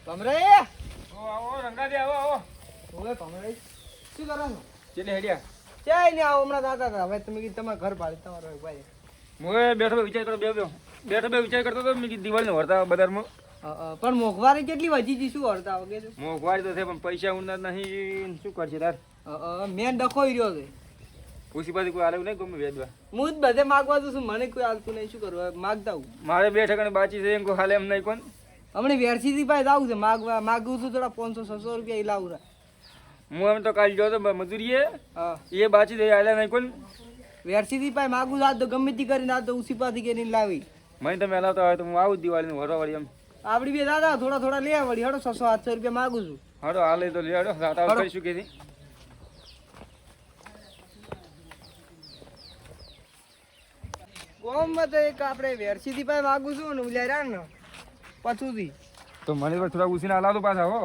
ભમરાઈ આવો રંગાજી આવો ઓવે ભમરાઈ શું કરો છો? ચેલે હેડ્યા ક્યાંય નહીં આવો હમણાં દાદા હતા હવે તમે કીધું તમારા ઘર ભાડે તમારો ભાઈ મોએ બેઠો વિચાર કરો બેઠો વિચાર કરતો તો મેં કીધું દિવાળીને વરતા બજારમાં પણ મોંઘવારી કેટલી વધી ગઈ શું હડતા વગેરે મોંઘવારી તો છે પણ પૈસા ઊંડા નહીં શું કરશે તાર મેન ડખોઈ રહ્યો છે પૂછી પાછી કોઈ આલે નહીં ગમે વેચવા હું જ બધે માગવા દઉં છું મને કોઈ હાલતું નહીં શું કરવા માગતા હું મારે 2 ઠેકાણે બાચી છે એમ કોઈ હાલે એમ નહીં કોણ હમણાં વેરસીથી ભાઈ આવું છે માગવું છું થોડા 500-600 રૂપિયા એ લાવું હું એમ તો કાલ જોતો મજૂરીએ હા એ બાચી દે હાલે નહીં કોણ વેરસીથી ભાઈ માગું છું આ તો ગમે તે કરીને આ તો ઉસીપાથી કરીને લાવી મને તમે હલાવતા હોય તો હું આવું દિવાળીને વરવા વળી એમ આપડી બે દાદા થોડા લેવા વળી હડો 600-800 રૂપિયા માગું છું હાડો હાલે તો લે હાડો રાતા કરીશું કે ગોમમાં તો એક આપણે વેરસીથી ભાઈ માગું છું ને ઉલ્યા ને પછુથી તો મને પણ થોડા ઉસીને હલાવતો પાછા હો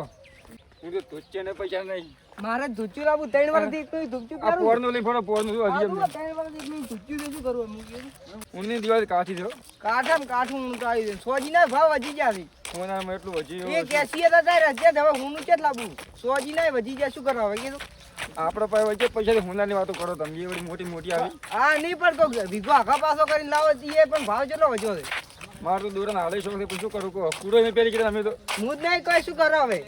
હું તો તુચ્ચે ને પૈસા નહીં મારે ધુચ્ચું લાવું 3 વર્ષથી કોઈ ધુચ્ચું આ પોરનો લઈ ફોડો પોરનો શું હજી એમ 3 વર્ષથી મેં ધુચ્ચું શું કરવું ઉનની દિવાળી કાઠી છે કાઠું હું તો આવી જાય સોજી ના ભાવ વધી ગયા છે સોનામાં એટલું વધી એ કેસી હતા તારે રજ્યા હવે હું ચેટ લાવું સોજી ના વધી ગયા શું કરવા હવે કીધું આપડે પાસે વચ્ચે પૈસા હોનાની વાતો કરો તમે એવડી મોટી આવી હા નહીં પણ તો વીઘો આખા પાસો કરીને લાવો એ પણ ભાવ કેટલો વધ્યો છે મારું તો દોરા હાલે શોખ છે શું કરું કહો પૂરો મેં પહેરી ગયા અમે તો હું જ નહીં કોઈ શું કરો હવે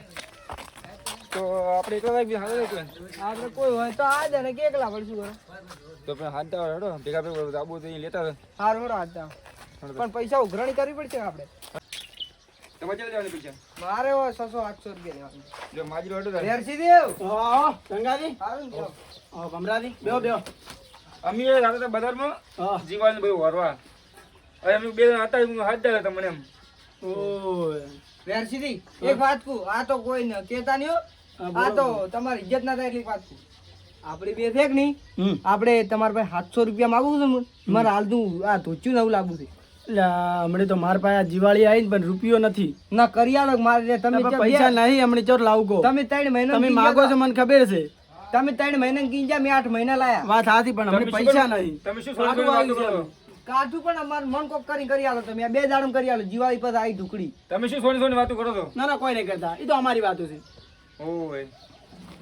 તો આપણે એકલા બી હાલે કોઈ આપણે કોઈ હોય તો આ દે ને કે એકલા પણ શું કરો તો પણ હાથ દાવ હેડો ભેગા ભેગા આબુ તો લેતા હારું હોડો હાથ પણ પૈસા ઉઘરાણી કરવી પડશે આપણે તમે ચાલે જવાની પૈસા મારે 600-800 રૂપિયા લેવાનું જો માજરો હેડો વેરસી દેવ હા ગંગાજી હારું ને ભમરાજી બેહો અમે રાતે બજારમાં જીવાને બધું વરવા હવે અમે 2 જણા હતા હું હાથ દાવ તમને એમ ઓય વેરસી એક વાત કહું આ તો કોઈ ન કેતા નહીં હો. આ તો તમારી ઇજ્જત ના થાય એટલી વાત કહું આપડી બે ફેક નહીં આપણે તમારા પાસે 700 રૂપિયા માંગુ છું મારે હાલ તું આ ધોચ્યું નવું લાગુ છે હમણે તો માર પાસે દિવાળી આવી પણ રૂપિયો નથી ના કરિયાણો મારે તમે પૈસા નહીં હમણે ચોર લાવગો તમે 3 મહિના તમે માગો છો મને ખબર છે તમે 3 મહિના કીંજા મેં 8 મહિના લાયા વાત સાચી પણ હમણે પૈસા નહીં તમે શું સોના વાતો કરો કાઠું પણ અમાર મન કોક કરી આલો તમે આ 2 દાડમ કરી આલો દિવાળી પર આવી ઢુકડી તમે શું સોની વાતો કરો છો ના કોઈ નહીં કરતા એ તો અમારી વાતો છે ઓય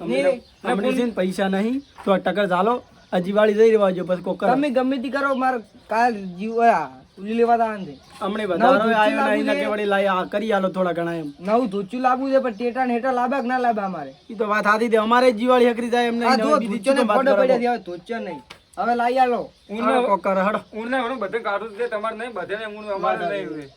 હમણે છે ને પૈસા નહીં તો ટકર ચાલો આ દિવાળી જઈ રહેવા જો પછી કોક તમે ગમે તે કરો માર કાલ જીવયા ઉલી લેવા દાન છે હમણે વધારો આવ્યો નહીં ને કે વળી લાય કરી આલો થોડા ઘણા એમ નવું ધોચું લાવવું છે પણ ટેટા ને હેઠા લાવે કે ના લાવે અમારે એ તો વાત સાચી છે અમારે દિવાળી હકરી જાય એમ આ નહીં જો બીજી ધોચો ને શું વાત ફોટો કરો પડ્યા દેવા ધોચો નહીં હવે લાઈ આલો ઊંડા કોક કરે હડો ઊંડા વણું બધે કાઢું છે તમારે નહીં બધે ઊંડું અમારે નહીં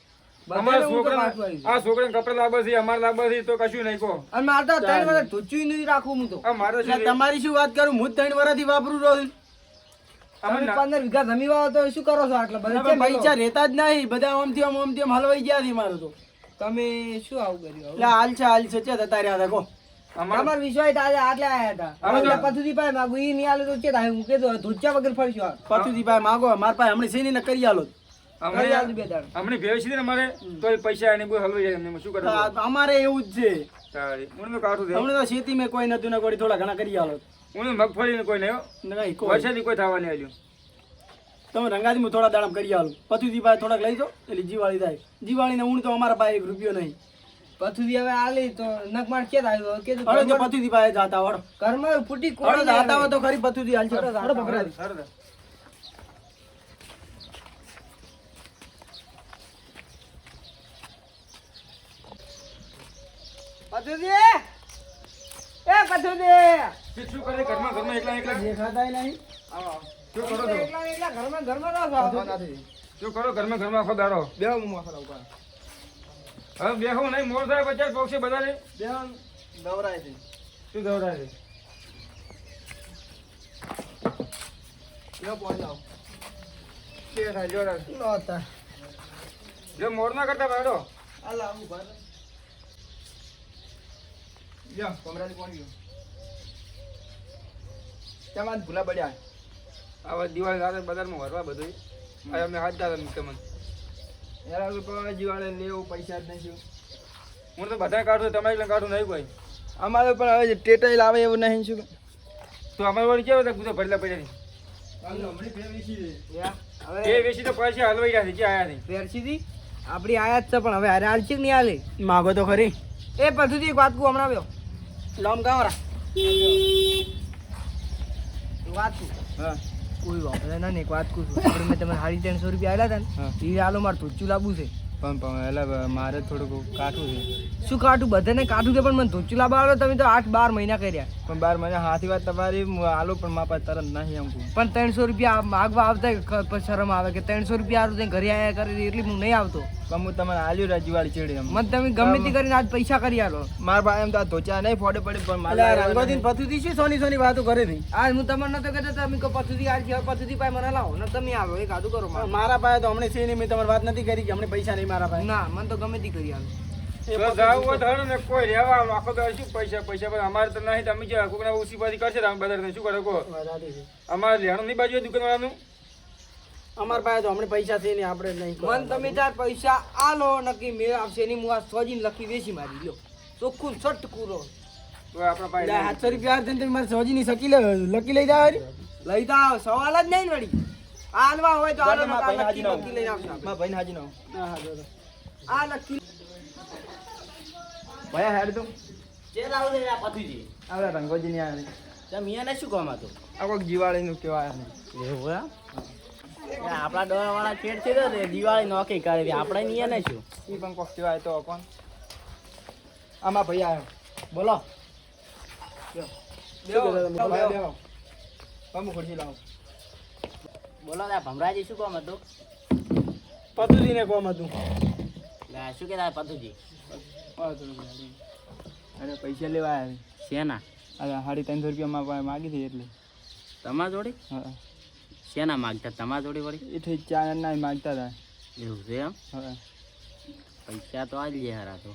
બધાને અમારા ઊંડું છોકરા કાઢવું આવ્યું. આ છોકરાને કપડા લાવવા છે અમારે લાવવા છે તો કશું નહીં કહો અને મારે તો 3 વર્ષ ધોચું નહીં રાખું હું તો આ મારે એટલે તમારી શું વાત કરું હું જ 3 વર્ષથી વાપરું રહ્યો તમે 15 વીઘા જમી વાવો તો શું કરો છો આટલા બધા છું પૈસા રહેતા જ નહીં બધા ઓમથી ઓમ હલવાઈ ગયા છે મારું તો તમે શું આવું કર્યું એટલે હાલ છે ચે જતા રહ્યા હતા કો અમાર વિશ્વાસ આજે આટલે આયા હતા હવે પથુજી પાસે માગું ઈ નહીં આલે તો ચેત આવે હું કીધું ધોચા વગર ફરશું આ પતુજી ભાઈ માગો માર પાસે હમણે સીની ને કરી આલો કરી આલજો બે દાડ અમને ભેવસી દે ને અમારે તો પૈસા એને કોઈ હલવાઈ જાય એમને શું કરવું અમારે એવું જ છે તારી મને તો કાઢું છે હમણે તો ખેતી મેં કોઈ નતું ને કોઈ થોડા ઘણા કરી આલો હું મગફળી ને કોઈ નહીં હો. નહીં કોઈ વરસાદી કોઈ થવા નહીં આવ્યું તમે રંગાથી હું થોડા દાડા કરી આલું પતુજી ભાઈ થોડાક લઈ જાઓ એટલે જીવાળી થાય જીવાળીને ઊણ તો અમારા પાસે 1 રૂપિયો નહીં પથુજી હવે આલી તો નકમાર ચેત આવ્યો કીધું હળો જો પતુજી ભાઈ જાતા હળો ઘરમાં ફૂટી હળો કોડી જાતા હોય તો ખરી પતુજી હાલ છે હળો પકડાજી સરસ પથુજી એ પથુજી શું કરે ઘરમાં એકલા દેખાતા નહીં શું કરો છો એકલા ઘરમાં રહો શું કરો ઘરમાં આખો દાડો બે હું મસાલા ઉપર હવે બેહો નહીં મોર થાય બચાર પક્ષે બધાને બેન દવરાય છે શું દવડાય છે યો પહોંચાવ કે થાય જોડા નોતા જો મોર ના કરતા બેડો આલા આવું ભાઈ યો કમરાની કોણ ગયો કેમાં ભૂલા પડ્યા આવા દિવાળી રાતે બજારમાં ભરવા બધું આ અમે હાથ દાદા તમને યાર લોકો જીવાડે લેવું પૈસા જ નહીં હું તો બધા કાઢું તમારે એકલા કાઢું નહીં કોઈ અમારે પણ હવે ટેટાઈ લાવે એવું નહીં શું તો અમારે વાળી કેવા હતા પૂછો ભરેલા પૈસા હવે એ વેચી તો પૈસા હલવાઈ ગયા છે ક્યાં આયા નહીં વેરસીથી આપણી આયાત છે પણ હવે હારે હાલ છે કે નહીં હાલે માગો તો ખરી એ પછુથી એક વાત કહું હમણાં આવ્યો લામ ગાવરા વાત કહું હા કોઈ વાપરે ના ને એક વાત કહું છું આપણે મેં તમને 350 રૂપિયા આલ્યા હતા ને એ હાલો મારે ધોચું લાવવું છે પણ એટલે મારે થોડુંક કાઠું છે શું કાઢું બધાને કાઢું છે પણ મને ધોચું લાવવા આવ્યો તમે તો 8-12 મહિના કર્યા પણ 12 મહિના હાથી વાત તમારી આલો પણ માપા તરત નહીં એમ કહું પણ 300 રૂપિયા માગવા આવતા પછી શરમ આવે કે 300 રૂપિયા હારું ઘરે આયા કરી એટલી હું નહીં આવતો પણ હું તમને આલ્યું રજવાડી ચેડે એમ મને તમે ગમે તે કરીને આજ પૈસા કરી આલો મારા ભાઈ એમ તો આ ધોચા નહીં ફોડે પડી પણ એટલે મારે રંગોથી પથુથી શું સોની સોની વાતો કરે છે આજ હું તમને નતો કહેતો તમે કહો પછુથી આજ પછુથી પાય મને લાવો ને તમે આવો એક આદુ કરો મારે. મારા પાસે તો હમણાં છે નહીં મેં તમારી વાત નથી કરી કે હમણાં પૈસા નહીં મારા પાસે ના મને તો ગમે તે કરી આલો તો જાવું હોય તો હાલો ને કોઈ રહેવા આવો. આખો દાડો શું પૈસા પણ અમારે તો નહીં તમે જે કોકના ઉસી પાછી કરશે તો અમે બધા શું કરો કહો અમારે લેવાનું નહીં બાજુ દુકાન વાળાનું અમારા પાસે તો હમણાં પૈસા છે નહીં આપણે નહીં મને તમે ચાર પૈસા આલો નક્કી મેળ આવશે નહીં હું આ સોજીને લખી વેચી મારી લ્યો ચોખ્ખું સટ કૂરો તો આપણા પાસે નહીં. 700 રૂપિયા હાલ તમે મારે સોજી ની શકી લકી લઈ જાવ લઈ તો આવો સવાલ જ નહીં ને વળી આલવા હોય તો આલો મારા ભાઈને હાજી ના લખી લઈને આવશે મારા ભાઈને હાજી ના આ લખી ભાઈ હેડ તું ચેર આવું રે આ પથુજી આપણા રંગોજી ની આવે તમે મિયાને શું કામ હતું આ કોઈક દિવાળીનું કહેવાય એવું એમ આપણા ડોળા વાળા ચેડ છે તો દિવાળી નોકી કરે છે આપણે મિયાને શું એ પણ કોક કહેવાય તો કોણ આમાં ભાઈ આવ્યો બોલો હું ખુરશી લાવું બોલો રે ભમરાજી શું કામ હતું પથુજી ને કોમ હતું લે શું કહેતા પથુજી અરે પૈસા લેવા આવ્યા શેના અરે 350 રૂપિયા માં માગી હતી એટલે તમારા જોડી હા શેના માગતા તમારા જોડી વળી એથી ચાર ના માગતા હતા એવું છે એમ હા પૈસા તો આજ લે હારા તો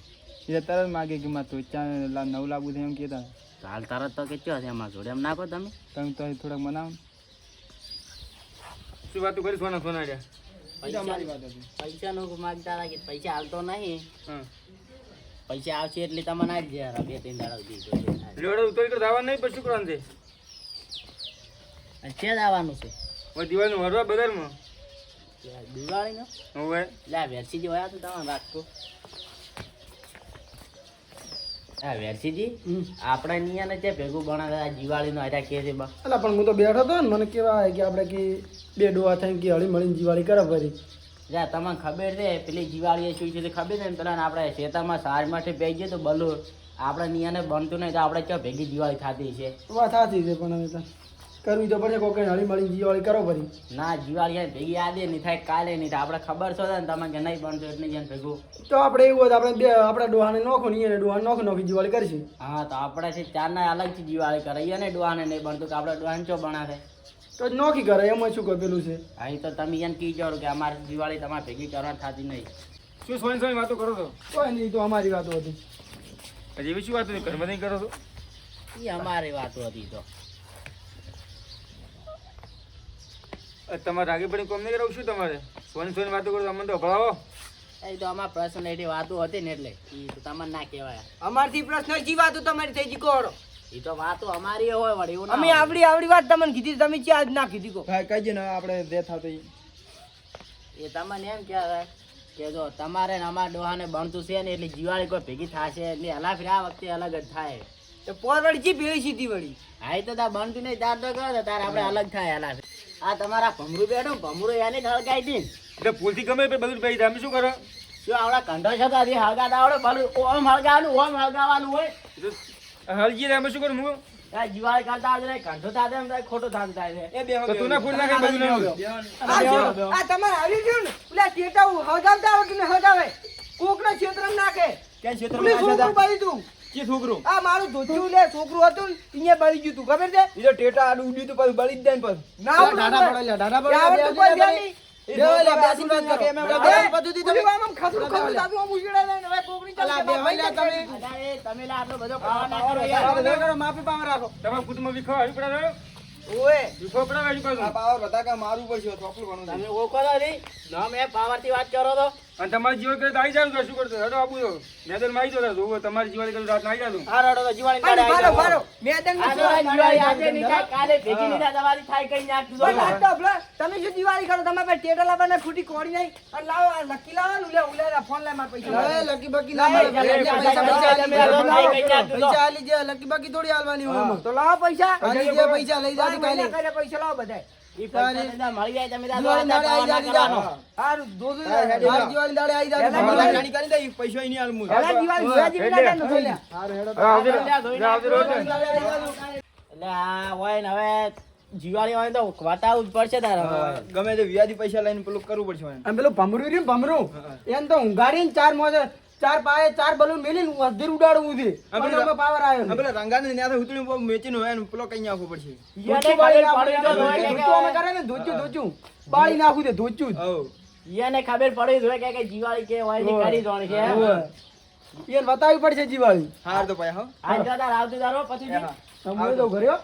એ તરત માગે કે મારે તો ચા 9 લાગુ છે એમ કહેતા હાલ તરત તો કે ચો છે અમારા જોડે એમ નાખો તમે તમે તો થોડાક મનાવો શું વાતો કરી સોના સોના પૈસાનું માગતા હતા કે પૈસા હાલતો નહીં હા પૈસા આવશે એટલે તમને આજ લે હારા 2-3 દાડા સુધી લોડો ઉતરી તો જવાનું નહીં પણ શું કરવાનું છે છે જ આવવાનું છે હવે દિવાળીનું વરવા બજારમાં દિવાળીનો હવે લે વેરસીજી હોય તો તમે રાખો હા વેરસીજી આપણા નિયાને છે ભેગું બનાવે દિવાળીનો આટા કે છે બા એટલે પણ હું તો બેઠો હતો ને મને કેવા આવે કે આપણે કે બે ડોહા થઈને કે હળી મળીને દિવાળી કરે ફરી જા તમને ખબર છે પેલી દિવાળી શું છે તે ખબર છે ને પેલા આપણે ખેતરમાં સાર માટે પી ગયો તો બલું આપણા નિયાને બનતું નહીં તો આપણે ચો ભેગી દિવાળી થતી છે વાત સાચી છે પણ હવે તો કરવી તો પડશે કોઈ હળી મળીને દિવાળી કરો ફરી ના દિવાળી ભેગી યાદે નહીં થાય કાલે નહીં થાય આપણે ખબર છો ને તમે કે નહીં બનતો એટલે જેને ભેગું તો આપણે એવું હોય તો આપણે બે આપણા ડોહાને નોખો નહીં અને ડોહાને નોખી દિવાળી કરશું હા તો આપણે છે ચારના અલગથી દિવાળી કરીએ ને ડોહાને નહીં બનતું તો આપણે ડોહાને ચો બનાવે તો જ નોખી કરે એમાં શું કહેલું છે હા એ તો તમે એને કીધો કે અમારે દિવાળી તમારે ભેગી કરવા થતી નહીં શું સોની સોની વાતો કરો છો કોઈ નહીં તો અમારી વાતો હતી હજી એવી શું વાતો ઘરમાં નહીં કરો છો એ અમારી વાતો હતી તો તમારે રાગી પડી કોમ નહીં કરાવું શું તમારે સોની સોની વાતો કરો તો અમને તો ભણાવો એ તો અમારી પર્સનાલિટી વાતો હતી ને એટલે એ તો તમને ના કહેવાય અમારથી પ્રશ્ન જી વાતો તમારી થઈ જી કોડો એ તો વાતો અમારી હોય વળી એવું ના અમે હોય. આવડી વાત તમને કીધી તમે ચા આજ ના કીધી કો ભાઈ કહીએ ને આપણે જે થતું એ તમને એમ કહેવાય કે જો તમારે ને અમારા ડોહાને બનતું છે ને એટલે દિવાળી કોઈ ભેગી થશે એટલે હલા ફેર આ વખતે અલગ જ થાય તો પોરવડી જી ભેળી સીધી વળી હા એ તો તાર બનતું નહીં તાર તો કરો તાર આપણે અલગ થાય હલા ફેર આ તમારા ભમરું બેઠું ભમરું એને હળગાઈ દી એટલે ભૂલથી ગમે પણ બધું ભાઈ તમે શું કરો શું આવડા કંઠો છે તો હજી હળગાતા આવડે ભલું ઓમ હળગાવાનું હોય હલજી અમે શું કરું હું આ દિવાળી કરતા આવડે નહીં, કંઠો થાય એમ થાય ખોટું થતું થાય છે તો તું ના ફૂલ નાખે બધું ના આ તમારે આવી ગયું ને પેલા ટેટા હગાવતા આવડે ને હગાવે કોકના ક્ષેત્રમાં નાખે ક્યાં પેલી છોકરું બળી તું કે છોકરું આ મારું ધોતિયું લે છોકરું હતું ને અહીંયા બળી ગયું તું ખબર છે એ તો ટેટા આડું ઉડ્યું તો પાછું બળી જ જાય ને પાછું ના ઢાઢા પડેલા ઢાઢા પડેલા આવડતું કોઈ ધ્યાન નહીં. તમે લા આટલો બધો પાવર ના કરો યાર. માફી પાવા રાખો તમારે ખુદમાં વિખો આવી પડાવે ઓએ વિખો પડાવે આવી પાછું પાવર બધા કા મારવું પડશે ચોપલું તમે ઓકો તો નહીં ના મેં પાવર થી વાત કરો તો અને તમારી જીવન કરે તો આવી જાવ શું કરતો હેડો આપું તો મેદાન માં આવી જાવ તો તમારી જીવાળી કરે રાત ના આવી જાવ હા રડો તો જીવાળી દાડે આવી બારો જાઓ. બારો મેદાન આ તો દિવાળી આજે નહીં થાય, કાલે ભેગી નહીં થાય, તમારી થાય કઈ નાખતું પણ વાત તો ભલા, તમે શું દિવાળી કરો તમારે પાસે ટેટા લાવવાના ફૂટી કોડી નહીં અને લાવો આ લકી લાવો ને ઉલે ફોન લાય મારા પૈસા હવે લકી બકી ના મળે. પૈસા આલી જે લકી બકી થોડી હાલવાની હોય એમાં. તો લાવો પૈસા આલી જે પૈસા લઈ જાજો કાલે. કાલે પૈસા લાવો બધાય ઈ પૈસા બધા મળી જાય તમે તાર જીવાળી દાડે આવી જાજો કરવાનો. જા. હારું દોધું મારી જીવાળી દાડે આવી જાજો. પહેલા મારા દિવાળી નાની કરી દે પૈસા ઈ નહીં હાલ મું. હવે દિવાળી જોયા જેવી ના થાય ને થઈ લે. આવજો એટલે આ હોય ને હવે જીવાળી હોય તો વટાવવું જ પડશે તારે હવે. ગમે તે વ્યાજી પૈસા લઈને પેલું કરવું પડશે એને. અને પેલું ભમરું રહ્યું ને ભમરું એને તો ઊંઘાડીને ચાર મોજે ચાર પાયે ચાર બલૂન મેલીને અધીર ઉડાડવું છે. પણ એમાં પાવર આવ્યો ને. પેલા રંગાને ત્યાં તો હુતળીમાં મેચીને હોય ને પેલો કઈ નાખવું પડશે. ઈયાને ખબર પડી તો હોય કે ધોચું અમે કરે ને ધોચું બાળી નાખું છે ધોચું જ. ઈયાને ખબર પડી જ હોય કે જીવાળી કે હોય ની કરી જોણી છે. એને બતાવવી પડશે જીવાળી. હાર તો પાયા હો. આજ તો તાર આવતું તારો પછી જી. તમે તો ઘરે હો.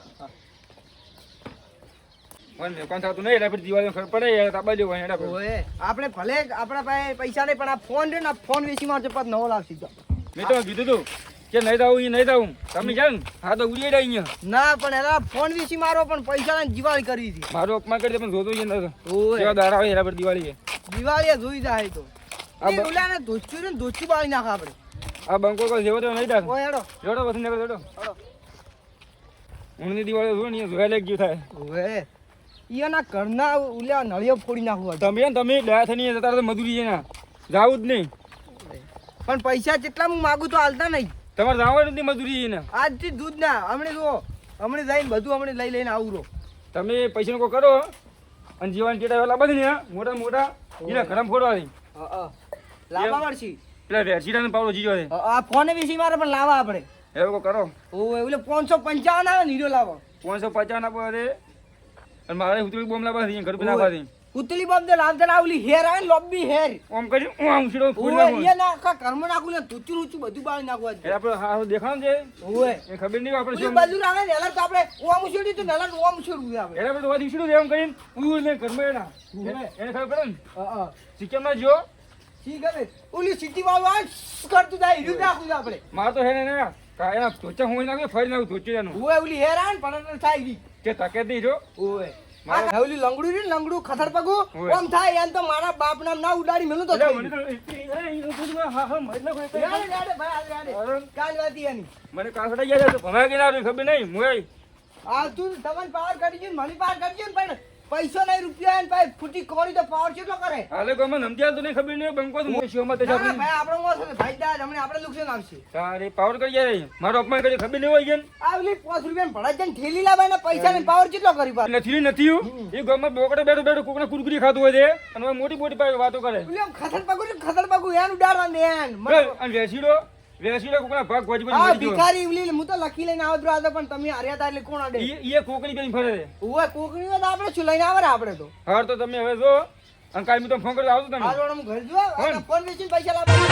મને કોણ થતું નહીં એટલે પછી દિવાળી ખબર પડે યાર તાબા જેવું હોય એના ઓએ આપણે ભલે આપણા પાસે પૈસા નહીં પણ આ ફોન રહ્યો ને આ ફોન વેચી મારજો પાછો નવો લાવશી તો મેં તો કીધું તું કે નહીં દાવું એ નહીં દાવું તમે જાણ હા તો ઉડી અહીંયા ના પણ એના ફોન વેચી મારો પણ પૈસા ને દિવાળી કરી હતી મારું અપમાન કરી દે પણ જોતું છે ને ઓએ કેવા દાડા આવે એના પર દિવાળી છે દિવાળી જોઈ જાય તો આ બ- ઓલાને ધોચ્યું ને ધોચ્યું બાળી નાખે આપણે આ બંકો કોઈ જેવો તો નહીં દાખ ઓય હેડો જોડો પછી નીકળો જોડો ઊંઘની દિવાળી જો ને જોયા લાગ ગયું થાય ઓએ ઈયાના ઘરના ઉલ્યા નળિયો ફોડી નાખવા તમે ડાયા થઈને જતા રહો તો મજૂરી છે ને જાવું જ નહીં પણ પૈસા જેટલા હું માગું તો હાલતા નહીં તમારે જવાનું જ નહીં મજૂરી છે ને આજથી દૂધ ના હમણે જુઓ હમણે જઈને બધું હમણે લઈ લઈને આવું રહો તમે પૈસાનો કોઈ કરો અને જીવન ચેટા વેલા બધી ને મોટા મોટા એને ઘરમાં ફોડવાની લાવવા પડશે પેલા વેરસીડાને પાવડો જીજો છે આ ફોને વેચી મારે પણ લાવવા આપણે એવું કોઈ કરો ઓય એટલે 555 આવે ને હીરો લાવો 550 આપો છે અને મારે ઉતરી બોમ્બ લાવવા છે ઘર પર નાખવાથી ઉતલી બોમ્બ દે લાવ દે ઓલી હેર આવે ને લોબી હેર ઓમ કરી હું આમ સીડો ફોડી ઓય નાખું એ ના આખા કર્મ નાખું ને તુચું ઊંચું બધું બાળી નાખવા એટલે આપણે હા દેખાણ છે ઓય એ ખબર નહીં આપણે ઓલી શું બાજુ આવે ને એલા તો આપણે ઓમ છોડી તો નેલા ઓમ છોડવું આપણે એટલે આપણે વાદી સીડો એમ કરીને ઉઈ ને ઘરમાં એના એને ખબર પડે ને હા સિક્કમમાં જો ઠીક હે ઓલી સિટી વાળો આવે કરતું જાય હીરો નાખું આપણે માર તો હે ને એના ધોચા હું નાખે ફરી નાખું ધોચી એનું ઓય ઓલી હેર આવે ને પણ થાય ગઈ કે તકે દઈ જો ઓય આ ઓલી લંગડું રે લંગડું ખતર પગું ઓય. ઓમ થાય એમ તો મારા બાપ નામ ના ઉડાડી મેલું તો એટલે મને તો હા હા મતલબ યાર યાર ભાઈ આ કાલ વાતી એની મને કાસડા ગયા તો ભમાય કે ના રે ખબર નહીં મોય આ તું તમને પાવર કરી છે મની પાવર કરી છે ને પણ પૈસો નહીં રૂપિયા ને ભાઈ ફૂટી કોરી તો પાવર કેટલો કરે હાલે ગમે નમત્યા તો નહીં ખબર નહીં બંકો તો મોય શોમાં તો ના, ના, જાતું ભાઈ આપણો મોસ છે ભાઈ દાદ હમણે આપણે નુકસાન આવશે તારે પાવર કરી જાય મારો અપમાન કરી ખબર નહીં હોય કેમ આ ઓલી 5 રૂપિયા ભડા જન ઠેલી લાવે ને પૈસા ને પાવર કેટલો કરી પાર નથી એ ગામમાં બોકડે બેઠો બેઠો કોકને કુરકુરી ખાતું હોય છે અને હવે મોટી મોટી પાસે વાતો કરે ઓલી આમ ખતર પગું એન ઉડાડવા દે એન અને વેસીડો કોકના ભાગ ગોજી આ ગોજી મરી ભિખારી ઓલી હું તો લખી લઈને આવત રહ્યો પણ તમે હાર્યા તા એટલે કોણ આડે ગયો એ કોકડી બેન ફરે છે ઓય કોકણી તો આપણે શું લઈને આવે આપણે તો હાર તો તમે હવે જો અને કાલ મેં તો ફોન કરી આવતો તમે આ જોડે હું ઘર જો ફોન વેચીને પૈસા લાવવા